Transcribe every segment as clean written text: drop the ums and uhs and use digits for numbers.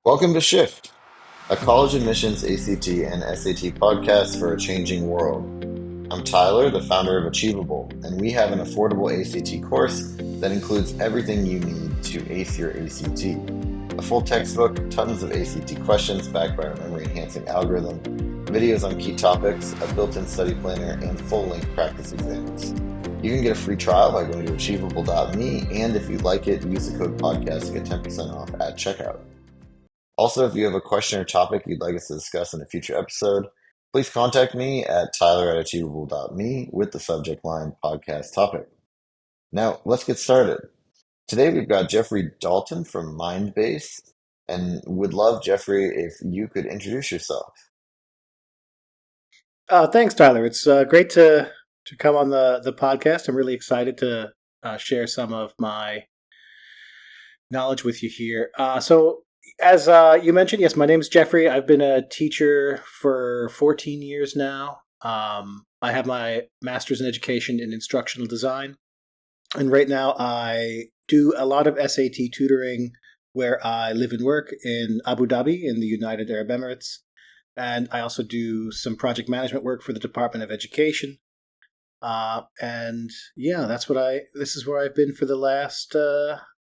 Welcome to Shift, a college admissions ACT and SAT podcast for a changing world. I'm Tyler, the founder of Achievable, and we have an affordable ACT course that includes everything you need to ace your ACT. A full textbook, tons of ACT questions backed by our memory enhancing algorithm, videos on key topics, a built-in study planner, and full-length practice exams. You can get a free trial by going to achievable.me, and if you like it, use the code podcast to get 10% off at checkout. Also, if you have a question or topic you'd like us to discuss in a future episode, please contact me at tyler@achievable.me with the subject line podcast topic. Now, let's get started. Today we've got Jeffrey Dalton from Mindbase, and would love, Jeffrey, if you could introduce yourself. Thanks, Tyler. It's great to come on the podcast. I'm really excited to share some of my knowledge with you here. As you mentioned, yes, my name is Jeffrey. I've been a teacher for 14 years now. I have my master's in education in instructional design, and right now I do a lot of SAT tutoring where I live and work in Abu Dhabi in the United Arab Emirates. And I also do some project management work for the Department of Education. And yeah, this is where I've been for the last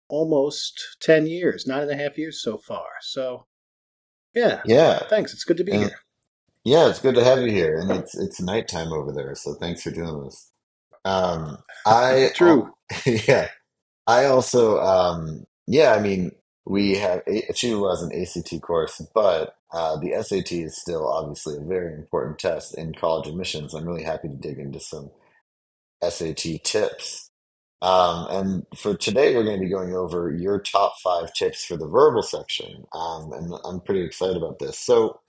almost 10 years, 9.5 years so far. So yeah, Yeah, thanks. It's good to be and here. yeah, it's good to have you here, and it's nighttime over there, so thanks for doing this. I True. yeah, I also, yeah, I mean, we have Achievable as an ACT course, but the SAT is still obviously a very important test in college admissions. I'm really happy to dig into some SAT tips. And for today, we're going to be going over your top 5 tips for the verbal section. And I'm pretty excited about this. So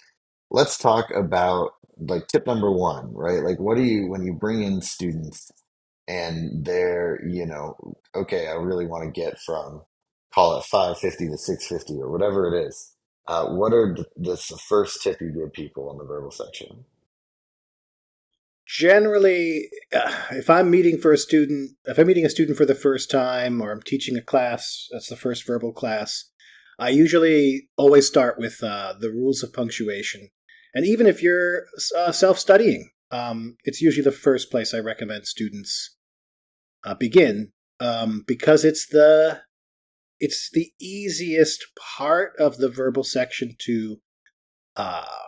let's talk about like tip number one, right? Like, what do you, when you bring in students and they're, okay, I really want to get from, call it 550 to 650 or whatever it is. What are the first tip you give people in the verbal section? Generally, if I'm meeting a student for the first time or I'm teaching a class, that's the first verbal class, I usually always start with the rules of punctuation. And even if you're self-studying, it's usually the first place I recommend students begin, because it's the easiest part of the verbal section to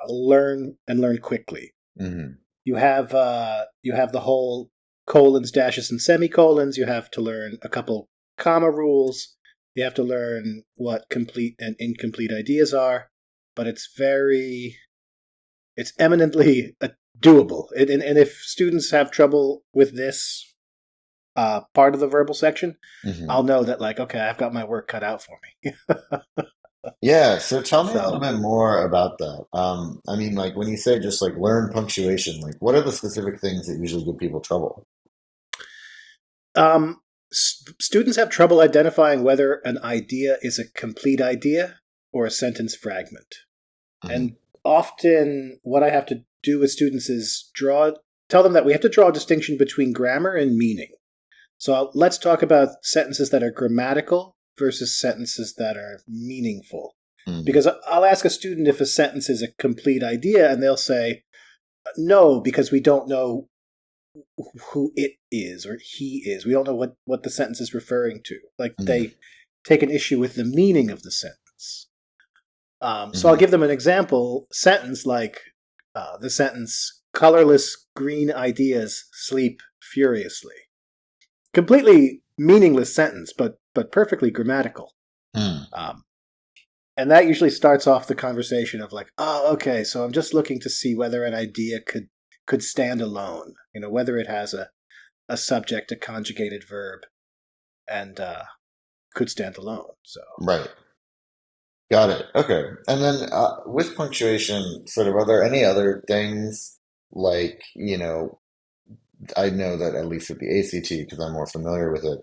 learn and learn quickly. Hmm. You have the whole colons, dashes, and semicolons. You have to learn a couple comma rules. You have to learn what complete and incomplete ideas are. But it's eminently doable. And if students have trouble with this part of the verbal section, Hmm. I'll know that, like, okay, I've got my work cut out for me. Yeah, so tell me a little So, bit more about that. I mean, like when you say just like learn punctuation, like what are the specific things that usually give people trouble? um, students have trouble identifying whether an idea is a complete idea or a sentence fragment. Hmm. And often, what I have to do with students is tell them that we have to draw a distinction between grammar and meaning. So let's talk about sentences that are grammatical versus sentences that are meaningful. Hmm. Because I'll ask a student if a sentence is a complete idea, and they'll say, no, because we don't know who it is or he is. We don't know what the sentence is referring to. Like, Hmm. they take an issue with the meaning of the sentence. So I'll Hmm. give them an example sentence like the sentence, colorless green ideas sleep furiously. Completely meaningless sentence, but perfectly grammatical. Hmm. Um, and that usually starts off the conversation of like, oh, okay, so I'm just looking to see whether an idea could stand alone. Whether it has a subject, a conjugated verb, and could stand alone. So Right. Got it. Okay. And then with punctuation, sort of, are there any other things like, I know that at least with the ACT, because I'm more familiar with it,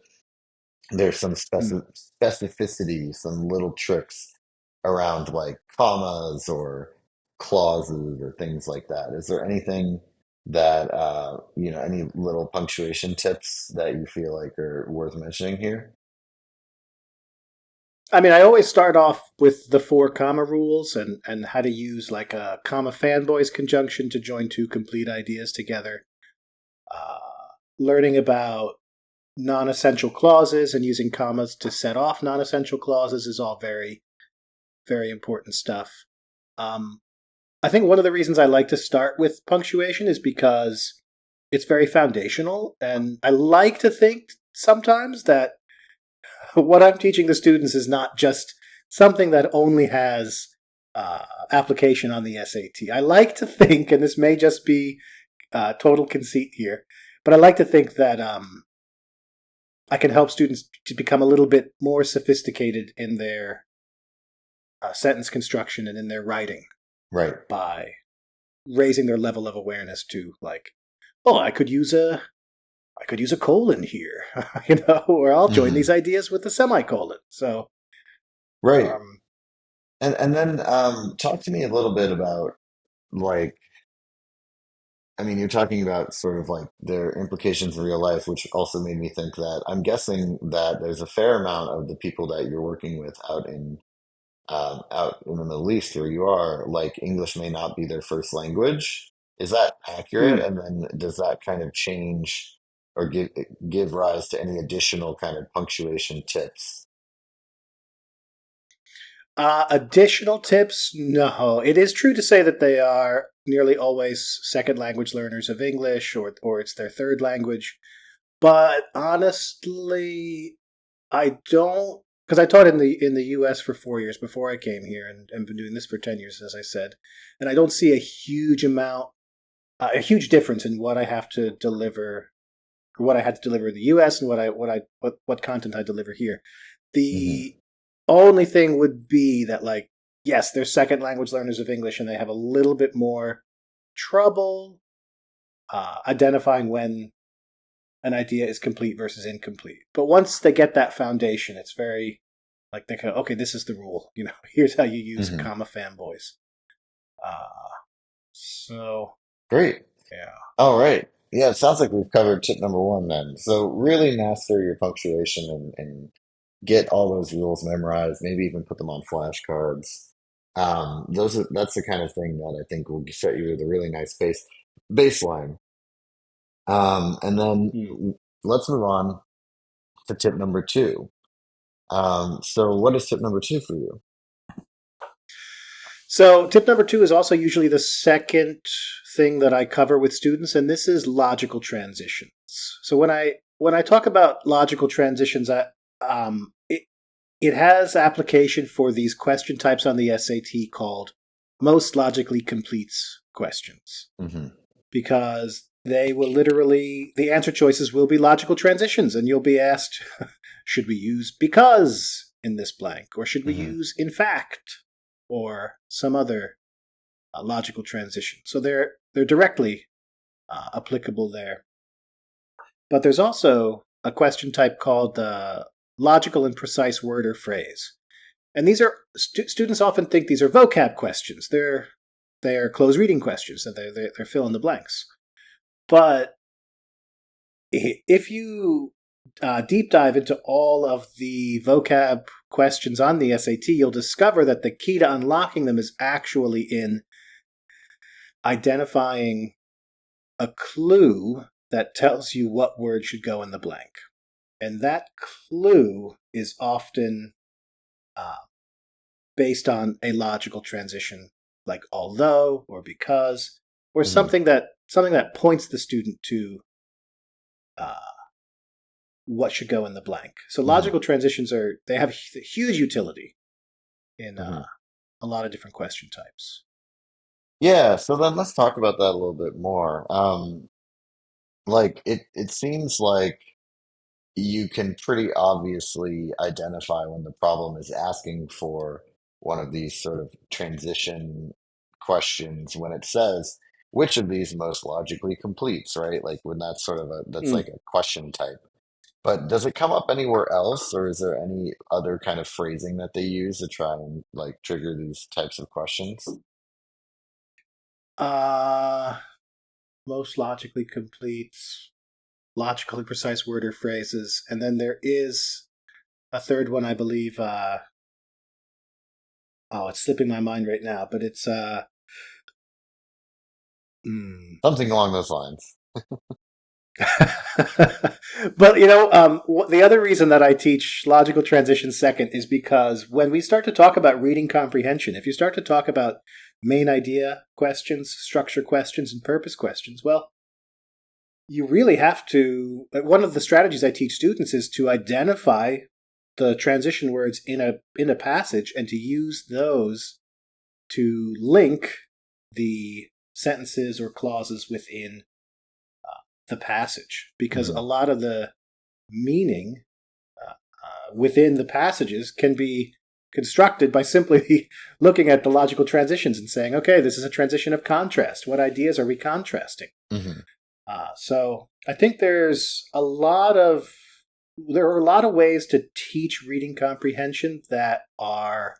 there's some mm. specificity, some little tricks around like commas or clauses or things like that. Is there anything that, any little punctuation tips that you feel like are worth mentioning here? I mean, I always start off with the four comma rules and how to use like a comma fanboys conjunction to join two complete ideas together. Uh, Learning about non-essential clauses and using commas to set off non-essential clauses is all very, very important stuff. Um, I think one of the reasons I like to start with punctuation is because it's very foundational, and I like to think sometimes that what I'm teaching the students is not just something that only has application on the SAT. I like to think, and this may just be total conceit here, but I like to think that I can help students to become a little bit more sophisticated in their sentence construction and in their writing Right. by raising their level of awareness to like, oh, I could use a colon here, or I'll join Hmm. these ideas with a semicolon. So, Right. um, And then talk to me a little bit about like I mean, you're talking about sort of like their implications in real life, which also made me think that I'm guessing that there's a fair amount of the people that you're working with out in the Middle East, where you are, like English may not be their first language. Is that accurate? hmm. And then does that kind of change or give rise to any additional kind of punctuation tips? Additional tips? No. It is true to say that they are nearly always second language learners of English, or it's their third language. But honestly, I don't, because I taught in the U.S. for 4 years before I came here, and been doing this for 10 years, as I said, and I don't see a huge difference in what I have to deliver, or what I had to deliver in the U.S. and what content I deliver here. Hmm. The only thing would be that, like, yes, they're second language learners of English, and they have a little bit more trouble identifying when an idea is complete versus incomplete. But once they get that foundation, it's very like they go, okay, this is the rule. Here's how you use Hmm. comma fanboys. Uh, so Great. yeah. All right. Yeah, it sounds like we've covered tip number one then. So really master your punctuation and get all those rules memorized, maybe even put them on flashcards. That's the kind of thing that I think will set you with a really nice baseline. And then Hmm. let's move on to tip number two. So what is tip number two for you? So tip number two is also usually the second thing that I cover with students, and this is logical transitions. So when I talk about logical transitions, it has application for these question types on the SAT called most logically completes questions, Hmm. because they will literally, the answer choices will be logical transitions, and you'll be asked, should we use because in this blank, or should we Hmm. use in fact, or some other logical transition. So they're directly applicable there. But there's also a question type called logical and precise word or phrase. And these are students often think these are vocab questions. They're close reading questions. So they're fill in the blanks. But if you deep dive into all of the vocab questions on the SAT, you'll discover that the key to unlocking them is actually in identifying a clue that tells you what word should go in the blank. And that clue is often uh, based on a logical transition, like although or because, or Hmm. something that points the student to uh, what should go in the blank. So Hmm. logical transitions they have huge utility in Hmm. a lot of different question types. Yeah, so then let's talk about that a little bit more. Like it seems like you can pretty obviously identify when the problem is asking for one of these sort of transition questions when it says which of these most logically completes, right? Like when that's Mm. like a question type. But does it come up anywhere else, or is there any other kind of phrasing that they use to try and like trigger these types of questions? Uh, Most logically completes logical and precise word or phrases, and then there is a third one, I believe. oh, it's slipping my mind right now, but it's Something along those lines. but the other reason that I teach logical transition second is because when we start to talk about reading comprehension, if you start to talk about main idea questions, structure questions, and purpose questions, well, you really have to. One of the strategies I teach students is to identify the transition words in a passage and to use those to link the sentences or clauses within the passage, because a lot of the meaning within the passages can be constructed by simply looking at the logical transitions and saying, okay, this is a transition of contrast. What ideas are we contrasting? Mm-hmm. So I think there are a lot of ways to teach reading comprehension that are,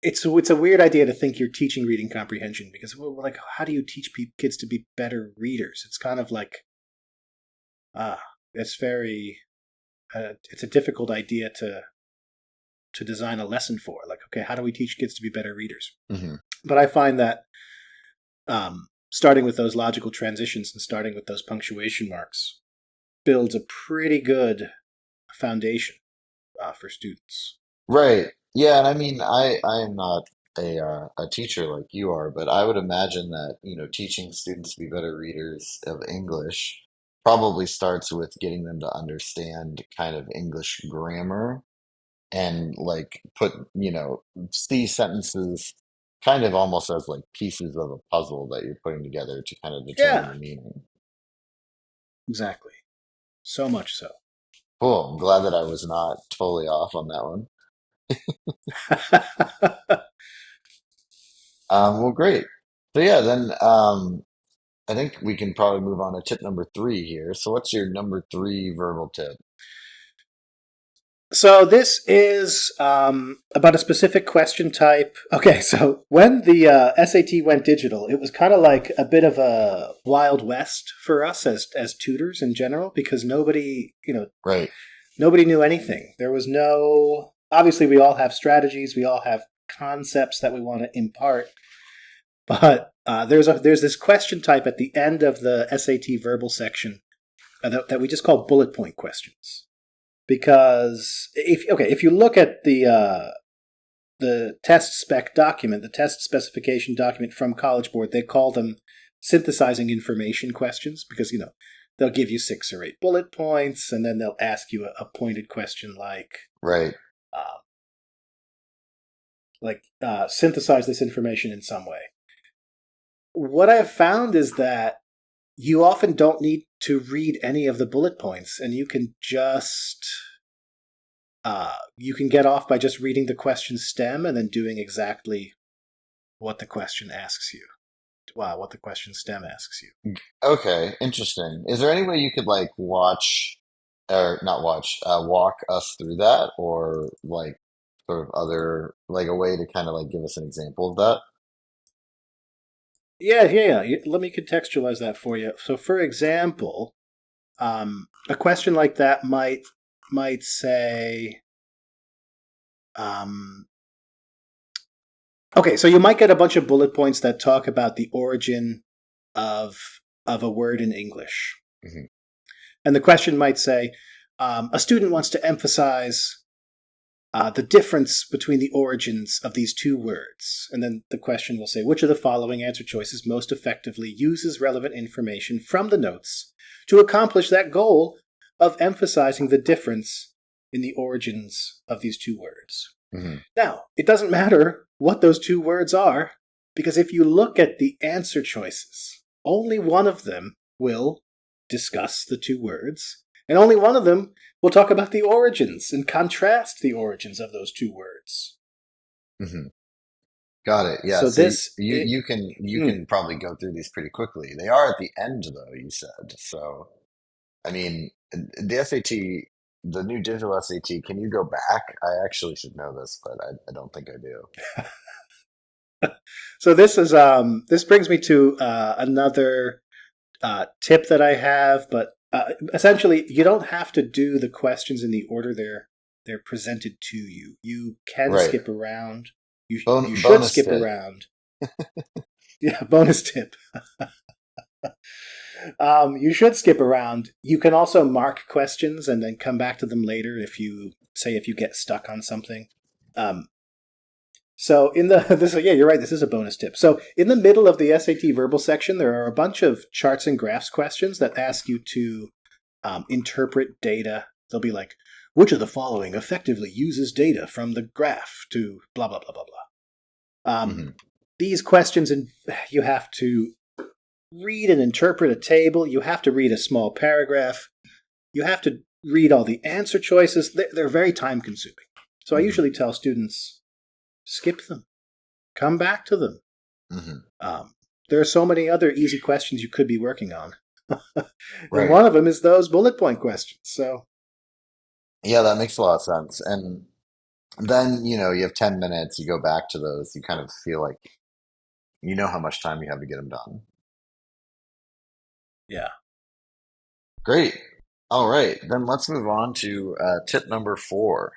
it's a weird idea to think you're teaching reading comprehension, because we're like, how do you teach kids to be better readers? It's kind of like, it's very, it's a difficult idea to design a lesson for. Like, okay, how do we teach kids to be better readers? Mm-hmm. But I find that starting with those logical transitions and starting with those punctuation marks builds a pretty good foundation for students. Right. Yeah, and I mean, I am not a teacher like you are, but I would imagine that, teaching students to be better readers of English probably starts with getting them to understand kind of English grammar and like put, see sentences kind of almost as like pieces of a puzzle that you're putting together to kind of determine Yeah, the meaning. exactly. So much so. Cool. I'm glad that I was not totally off on that one. Well, great. So yeah, then I think we can probably move on to tip number three here. So what's your number three verbal tip? So this is about a specific question type. Okay, so when the SAT went digital, it was kind of like a bit of a wild west for us as tutors in general, because Right. nobody knew anything. There was no. Obviously, we all have strategies. We all have concepts that we want to impart, but there's this question type at the end of the SAT verbal section that we just call bullet point questions. Because if you look at the test spec document, the test specification document from College Board, they call them synthesizing information questions, because they'll give you 6 or 8 bullet points, and then they'll ask you a pointed question Right. synthesize this information in some way. What I've found is that you often don't need to read any of the bullet points, and you can just you can get off by just reading the question stem and then doing exactly what the question asks you. Wow, what the question stem asks you. Okay, interesting. Is there any way you could like watch or not watch, walk us through that or like sort of other like a way to kind of like give us an example of that? Yeah. Let me contextualize that for you. So, for example, a question like that might say, okay, so you might get a bunch of bullet points that talk about the origin of a word in English, Hmm. and the question might say, a student wants to emphasize the difference between the origins of these two words. And then the question will say, which of the following answer choices most effectively uses relevant information from the notes to accomplish that goal of emphasizing the difference in the origins of these two words? Hmm. Now, it doesn't matter what those two words are, because if you look at the answer choices, only one of them will discuss the two words, and only one of them will talk about the origins and contrast the origins of those two words. Hmm. Got it. Yeah. So So you can probably go through these pretty quickly. They are at the end though, you said. So I mean, the SAT, the new digital SAT, can you go back? I actually should know this, but I don't think I do. so this brings me to another tip that I have, but essentially you don't have to do the questions in the order they're presented to you. You can Right. skip around. You should Bonus skip tip. around. Yeah, bonus tip. You should skip around. You can also mark questions and then come back to them later if you get stuck on something. Um, so in the yeah, you're right. This is a bonus tip. So in the middle of the SAT verbal section, there are a bunch of charts and graphs questions that ask you to interpret data. They'll be like, which of the following effectively uses data from the graph to blah blah blah blah blah. Hmm. These questions, and you have to read and interpret a table. You have to read a small paragraph. You have to read all the answer choices. They're very time consuming. So I Hmm. usually tell students, skip them, come back to them. Hmm. There are so many other easy questions you could be working on. And Right. one of them is those bullet point questions. So, Yeah, that makes a lot of sense. And then, you have 10 minutes, you go back to those, you kind of feel like you know how much time you have to get them done. yeah. Great. All right. Then let's move on to tip number 4.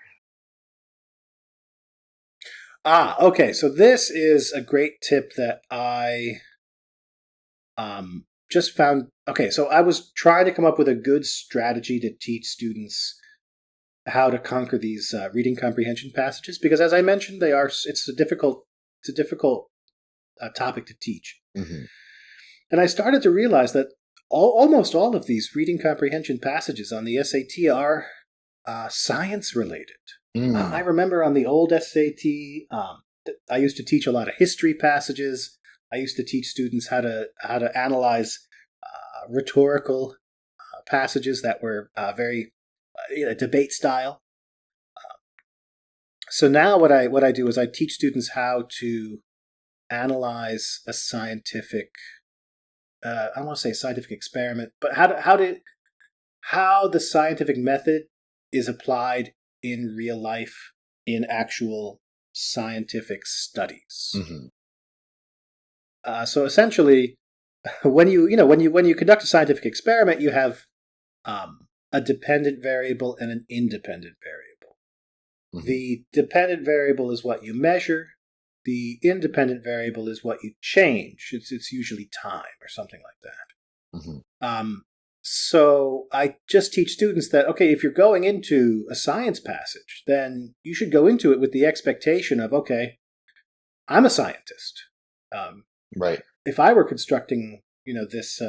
Okay. So this is a great tip that I just found. Okay. So I was trying to come up with a good strategy to teach students how to conquer these reading comprehension passages because, as I mentioned, it's a difficult topic to teach. Hmm. And I started to realize that almost all of these reading comprehension passages on the SAT are science related. I Mm. remember on the old SAT, I used to teach a lot of history passages. I used to teach students how to analyze rhetorical passages that were very debate style. So now what I do is I teach students how to analyze a scientific I don't want to say scientific experiment, but how the scientific method is applied in real life in actual scientific studies. Hmm. So essentially, when you conduct a scientific experiment, you have a dependent variable and an independent variable. Hmm. The The dependent variable is what you measure. The independent variable is what you change. It's usually time or something like Hmm. that. So I just teach students that, okay, if you're going into a science passage, then you should go into it with the expectation of, okay, I'm a scientist. Um, Right. if I were constructing, this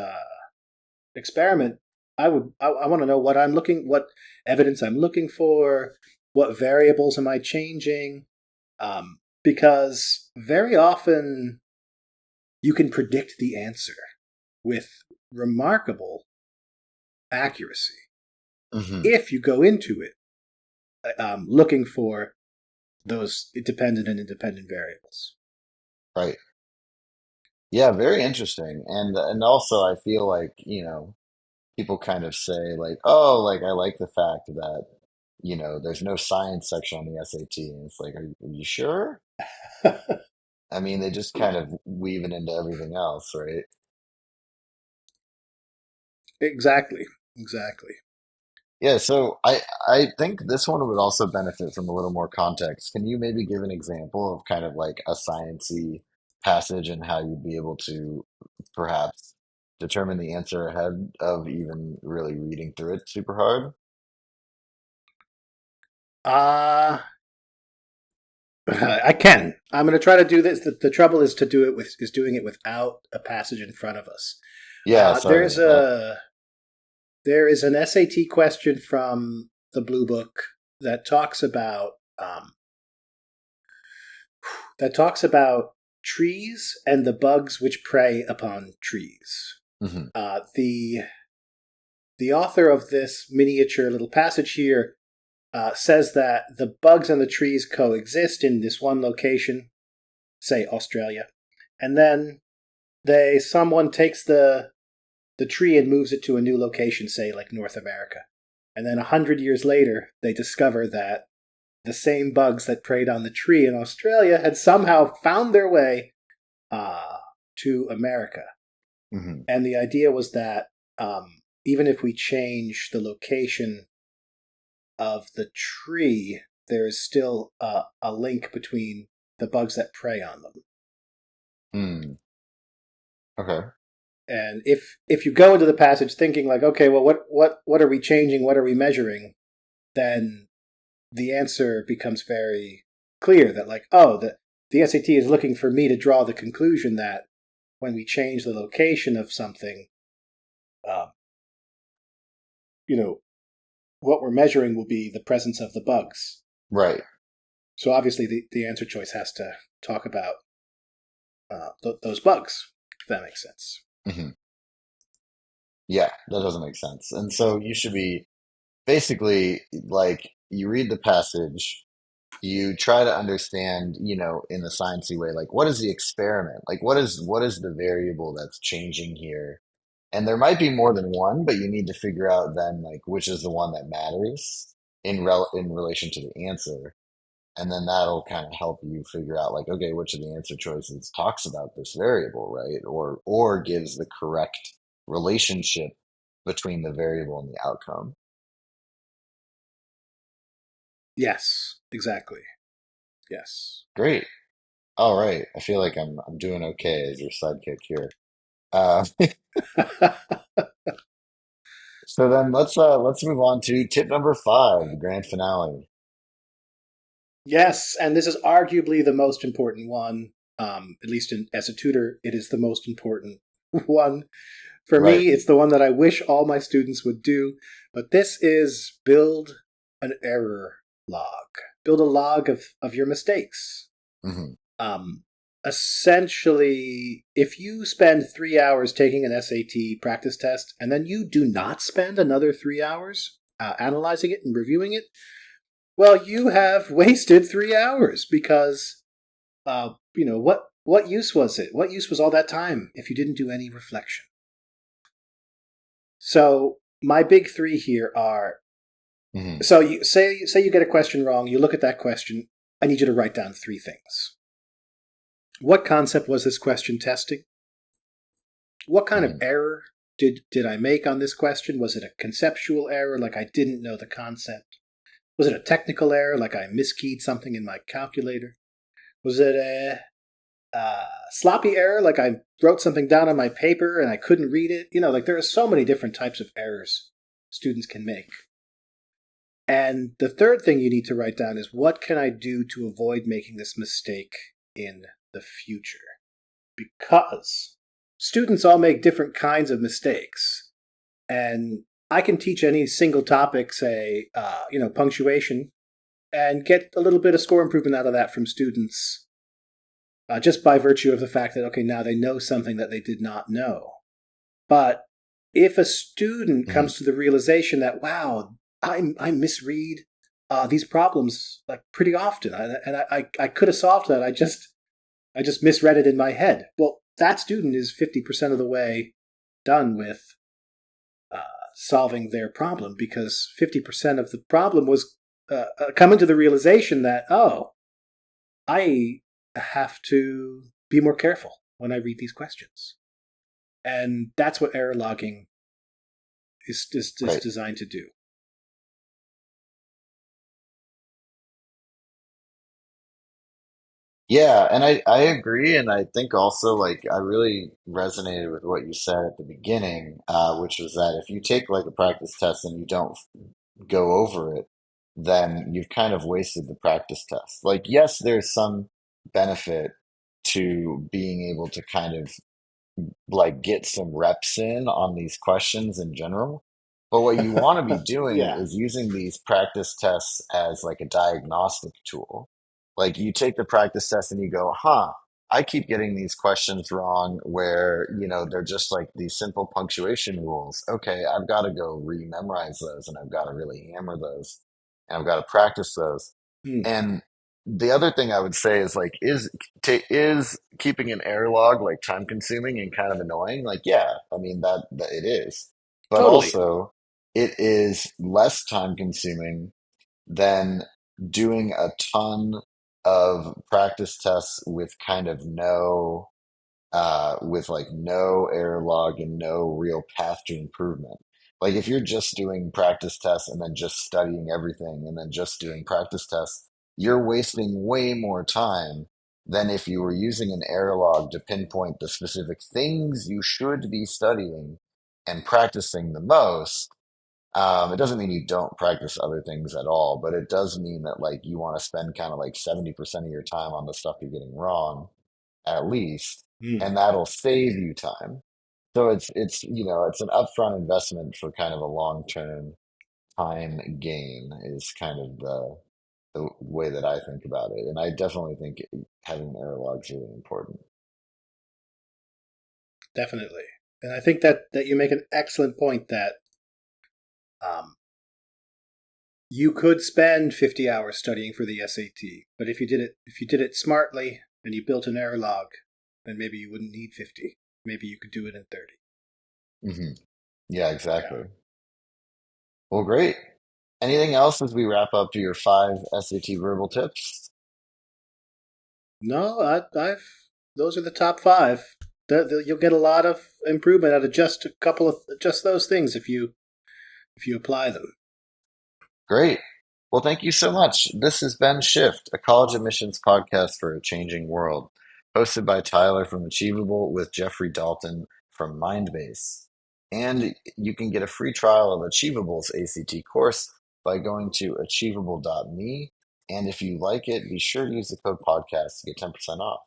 experiment, I want to know what evidence I'm looking for, what variables am I changing, because very often you can predict the answer with remarkable accuracy Hmm. if you go into it looking for those dependent and independent variables. Right. Yeah, very interesting. And also I feel like, people kind of say like, "Oh, like I like the fact that, there's no science section on the SAT." And it's like, are you sure? I mean, they just kind of weave it into everything else, right? Exactly. Exactly. Yeah, so I think this one would also benefit from a little more context. Can you maybe give an example of kind of like a sciencey passage and how you'd be able to perhaps determine the answer ahead of even really reading through it super hard? Uh I can. I'm going to try to do this. The trouble is to do it with is doing it without a passage in front of us. Yeah, sorry There's about that. there is an SAT question from the Blue Book that talks about um, trees and the bugs which prey upon trees. Hmm. The author of this miniature little passage here says that the bugs and the trees coexist in this one location, say Australia, and then someone takes the tree and moves it to a new location, say like North America, and then 100 years later they discover that the same bugs that preyed on the tree in Australia had somehow found their way uh, to America. Hmm. And the idea was that even if we change the location of the tree, there is still a link between the bugs that prey on them. Hmm. Okay. And if you go into the passage thinking like, okay, well, what are we changing? What are we measuring? Then the answer becomes very clear that like, oh, the SAT is looking for me to draw the conclusion that when we change the location of something, uh, you know, what we're measuring will be the presence of the bugs. Right. So obviously, the answer choice has to talk about those bugs. If that makes sense. Hmm. Yeah, that doesn't make sense. And so you should be basically like you read the passage, you try to understand, in the sciencey way, like what is the experiment? Like what is the variable that's changing here? And there might be more than one, but you need to figure out then like which is the one that matters in relation to the answer. And then that'll kind of help you figure out like, okay, which of the answer choices talks about this variable, right? Or gives the correct relationship between the variable and the outcome. Yes, exactly. Yes. Great. All right. I feel like I'm doing okay as your sidekick here. Uh, so then let's move on to tip number five, the grand finale. Yes, and this is arguably the most important one. At least as a tutor, it is the most important one. For Right. me, it's the one that I wish all my students would do. But this is build an error log. Build a log of your mistakes. Hmm. Um, Essentially, if you spend 3 hours taking an SAT practice test and then you do not spend another 3 hours analyzing it and reviewing it, well, you have wasted 3 hours because, what use was it? What use was all that time if you didn't do any reflection? So my big three here are: Hmm. so you say you get a question wrong, you look at that question. I need you to write down three things. What concept was this question testing? What kind of Hmm. error did I make on this question? Was it a conceptual error, like I didn't know the concept? Was it a technical error, like I miskeyed something in my calculator? Was it a sloppy error, like I wrote something down on my paper and I couldn't read it? Like there are so many different types of errors students can make. And the third thing you need to write down is, what can I do to avoid making this mistake in the future? Because students all make different kinds of mistakes. And I can teach any single topic, say, punctuation, and get a little bit of score improvement out of that from students, just by virtue of the fact that, okay, now they know something that they did not know. But if a student Hmm. comes to the realization that, wow, I misread these problems like pretty often, and I could have solved that. I just misread it in my head. Well, that student is 50% of the way done with solving their problem, because 50% of the problem was coming to the realization that, oh, I have to be more careful when I read these questions. And that's what error logging is Right. designed to do. Yeah, and I agree, and I think also like I really resonated with what you said at the beginning, which was that if you take like a practice test and you don't go over it, then you've kind of wasted the practice test. Like, yes, there's some benefit to being able to kind of like get some reps in on these questions in general. But what you want to be doing Yeah. is using these practice tests as like a diagnostic tool. Like you take the practice test and you go, huh, I keep getting these questions wrong where, they're just like these simple punctuation rules. Okay, I've got to go re-memorize those and I've got to really hammer those and I've got to practice those. Hmm. And the other thing I would say is like, is keeping an error log like time consuming and kind of annoying? Like, yeah, I mean that it is, but Totally. also it is less time consuming than doing a ton of practice tests with kind of with like no error log and no real path to improvement. Like if you're just doing practice tests and then just studying everything and then just doing practice tests, you're wasting way more time than if you were using an error log to pinpoint the specific things you should be studying and practicing the most. It doesn't mean you don't practice other things at all, but it does mean that like you want to spend kind of like 70% of your time on the stuff you're getting wrong, at least, Mm, and that'll save you time. So it's an upfront investment for kind of a long-term time gain is kind of the way that I think about it. And I definitely think having error logs is really important. definitely. And I think that you make an excellent point that um, you could spend 50 hours studying for the SAT, but if you did it smartly and you built an error log, then maybe you wouldn't need 50. Maybe you could do it in 30. Hmm. Yeah, Yeah. exactly. Well, great. Anything else as we wrap up to your five SAT verbal tips? No, I've those are the top five. You'll get a lot of improvement out of just a couple of just those things if you apply them. Great. Well, thank you so much. This has been Shift, a college admissions podcast for a changing world, hosted by Tyler from Achievable with Jeffrey Dalton from Mindbase. And you can get a free trial of Achievable's ACT course by going to achievable.me. And if you like it, be sure to use the code podcast to get 10% off.